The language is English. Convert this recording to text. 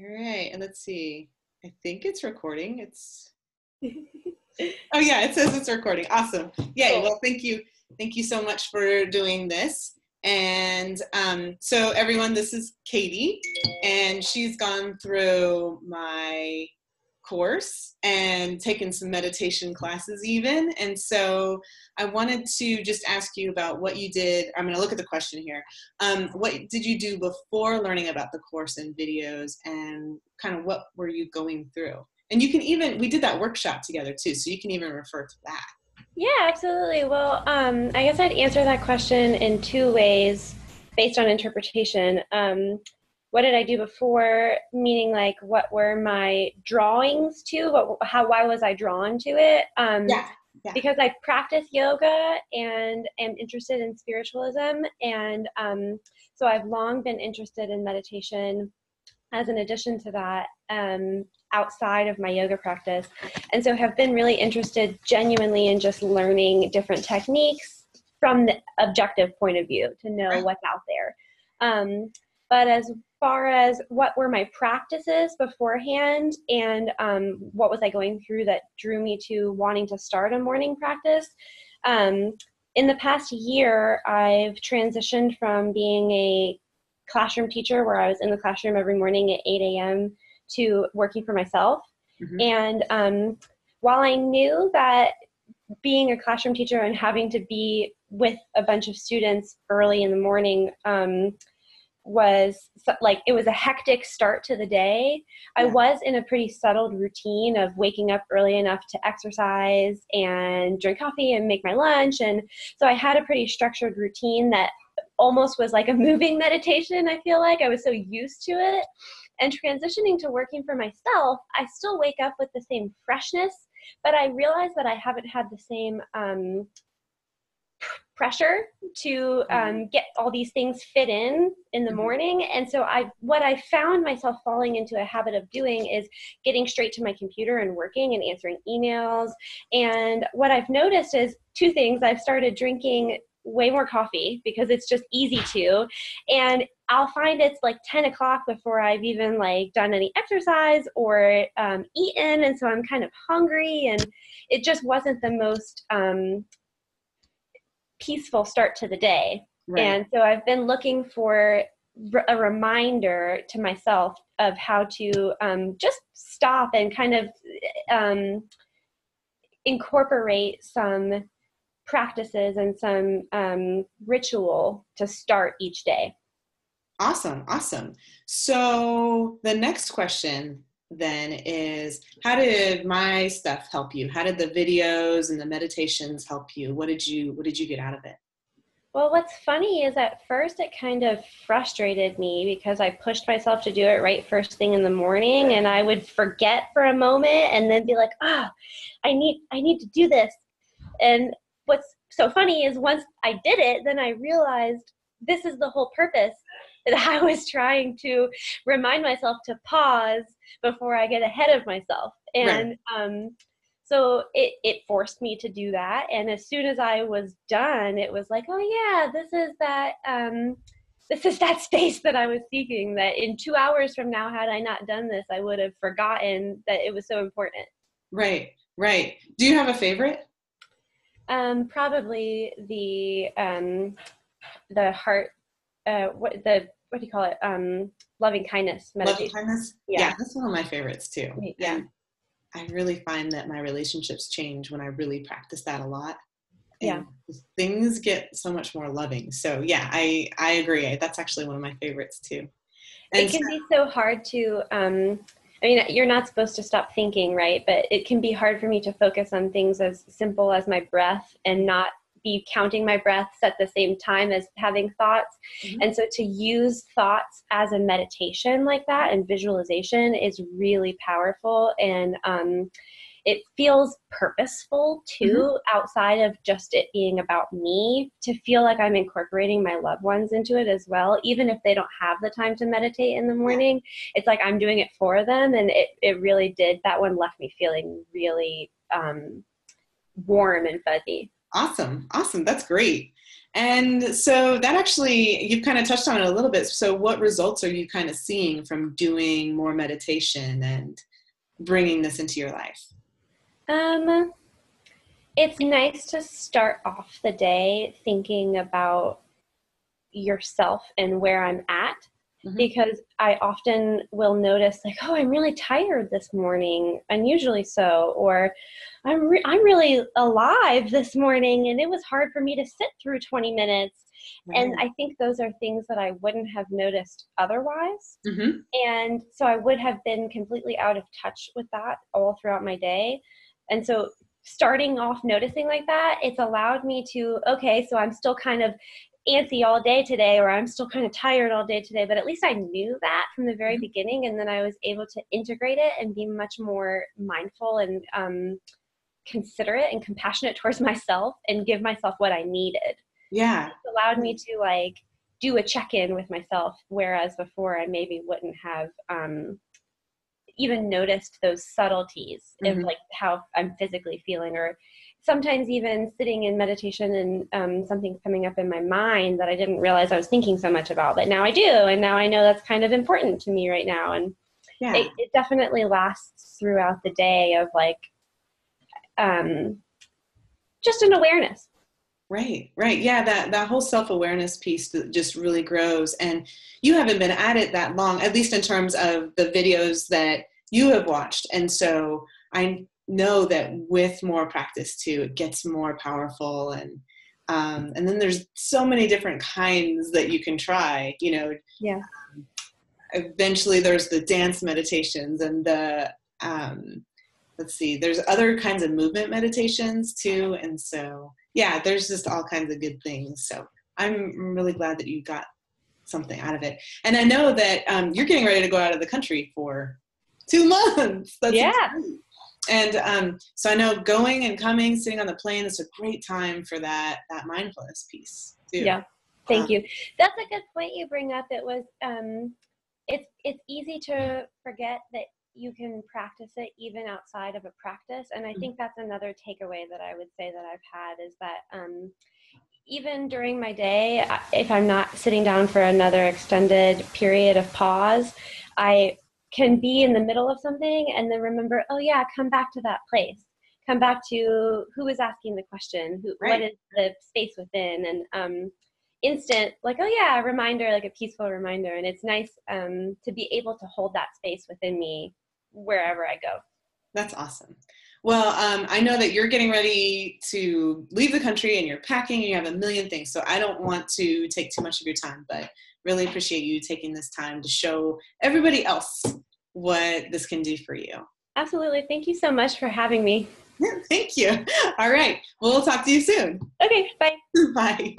All right, and let's see. I think it's recording. Oh yeah, it says it's recording. Awesome. Yay. Cool. Well, thank you. Thank you so much for doing this. And so everyone, this is Katie, and she's gone through my course and taken some meditation classes even. And so I wanted to just ask you about what you did. I'm going to look at the question here. What did you do before learning about the course and videos, and kind of what were you going through? And you can even, we did that workshop together too, so you can even refer to that. Yeah, absolutely. Well, I guess I'd answer that question in two ways based on interpretation. What did I do before? Meaning, like, what were my drawings to? Why was I drawn to it? Yeah. Because I practice yoga and am interested in spiritualism, and so I've long been interested in meditation as an addition to that, outside of my yoga practice. And so have been really interested genuinely in just learning different techniques from the objective point of view to know what's out there. But as far as what were my practices beforehand, and what was I going through that drew me to wanting to start a morning practice, in the past year, I've transitioned from being a classroom teacher where I was in the classroom every morning at 8 a.m. to working for myself. Mm-hmm. And while I knew that being a classroom teacher and having to be with a bunch of students early in the morning was like, it was a hectic start to the day. Yeah. I was in a pretty settled routine of waking up early enough to exercise and drink coffee and make my lunch. And so I had a pretty structured routine that almost was like a moving meditation. I feel like I was so used to it. And transitioning to working for myself, I still wake up with the same freshness, but I realized that I haven't had the same pressure to get all these things fit in the morning. And so what I found myself falling into a habit of doing is getting straight to my computer and working and answering emails. And what I've noticed is two things. I've started drinking way more coffee because it's just easy to, and I'll find it's like 10 o'clock before I've even like done any exercise or eaten, and so I'm kind of hungry, and it just wasn't the most peaceful start to the day. Right. And so I've been looking for a reminder to myself of how to just stop and kind of incorporate some practices and some ritual to start each day. Awesome. So the next question then is, how did my stuff help you? How did the videos and the meditations help you? What did you get out of it? Well, what's funny is at first it kind of frustrated me because I pushed myself to do it right first thing in the morning, and I would forget for a moment and then be like, I need to do this. And what's so funny is once I did it, then I realized this is the whole purpose, that I was trying to remind myself to pause before I get ahead of myself. And so it forced me to do that. And as soon as I was done, it was like, oh yeah, this is that space that I was seeking, that in 2 hours from now, had I not done this, I would have forgotten that it was so important. Right. Do you have a favorite? Probably the heart, what do you call it? Loving kindness meditation. Loving kindness? Yeah, that's one of my favorites too. Yeah. And I really find that my relationships change when I really practice that a lot. And things get so much more loving. So yeah, I agree. That's actually one of my favorites too. And it can be so hard to, I mean, you're not supposed to stop thinking, right? But it can be hard for me to focus on things as simple as my breath and not be counting my breaths at the same time as having thoughts. Mm-hmm. And so to use thoughts as a meditation like that and visualization is really powerful. And it feels purposeful too, outside of just it being about me, to feel like I'm incorporating my loved ones into it as well. Even if they don't have the time to meditate in the morning, it's like I'm doing it for them. And it really did. That one left me feeling really warm and fuzzy. Awesome. That's great. And so that actually, you've kind of touched on it a little bit. So what results are you kind of seeing from doing more meditation and bringing this into your life? It's nice to start off the day thinking about yourself and where I'm at, because I often will notice like, oh, I'm really tired this morning, unusually so, or I'm really alive this morning and it was hard for me to sit through 20 minutes. Right. And I think those are things that I wouldn't have noticed otherwise. Mm-hmm. And so I would have been completely out of touch with that all throughout my day. And so starting off noticing like that, it's allowed me to, okay, so I'm still kind of antsy all day today, or I'm still kind of tired all day today, but at least I knew that from the very beginning. And then I was able to integrate it and be much more mindful and considerate and compassionate towards myself and give myself what I needed. Yeah. It's allowed me to like do a check-in with myself, whereas before I maybe wouldn't have even noticed those subtleties of like how I'm physically feeling, or sometimes even sitting in meditation and something's coming up in my mind that I didn't realize I was thinking so much about, but now I do. And now I know that's kind of important to me right now. And it definitely lasts throughout the day of like, just an awareness. Right. Yeah, that whole self-awareness piece that just really grows. And you haven't been at it that long, at least in terms of the videos that you have watched. And so I know that with more practice too, it gets more powerful. And then there's so many different kinds that you can try, you know. Yeah. Eventually there's the dance meditations and the, let's see, there's other kinds of movement meditations too. And so, yeah, there's just all kinds of good things. So I'm really glad that you got something out of it. And I know that you're getting ready to go out of the country for 2 months. That's exciting. And so I know going and coming, sitting on the plane, is a great time for that mindfulness piece too. Yeah, thank you. That's a good point you bring up. It was, it's easy to forget that you can practice it even outside of a practice. And I think that's another takeaway that I would say that I've had is that even during my day, if I'm not sitting down for another extended period of pause, I can be in the middle of something and then remember, oh yeah, come back to that place. Come back to who is asking the question, what is the space within, and instant, like, oh yeah, a reminder, like a peaceful reminder. And it's nice to be able to hold that space within me wherever I go. That's awesome. Well, I know that you're getting ready to leave the country and you're packing and you have a million things. So I don't want to take too much of your time, but really appreciate you taking this time to show everybody else what this can do for you. Absolutely. Thank you so much for having me. Yeah, thank you. All right. We'll talk to you soon. Okay. Bye. Bye.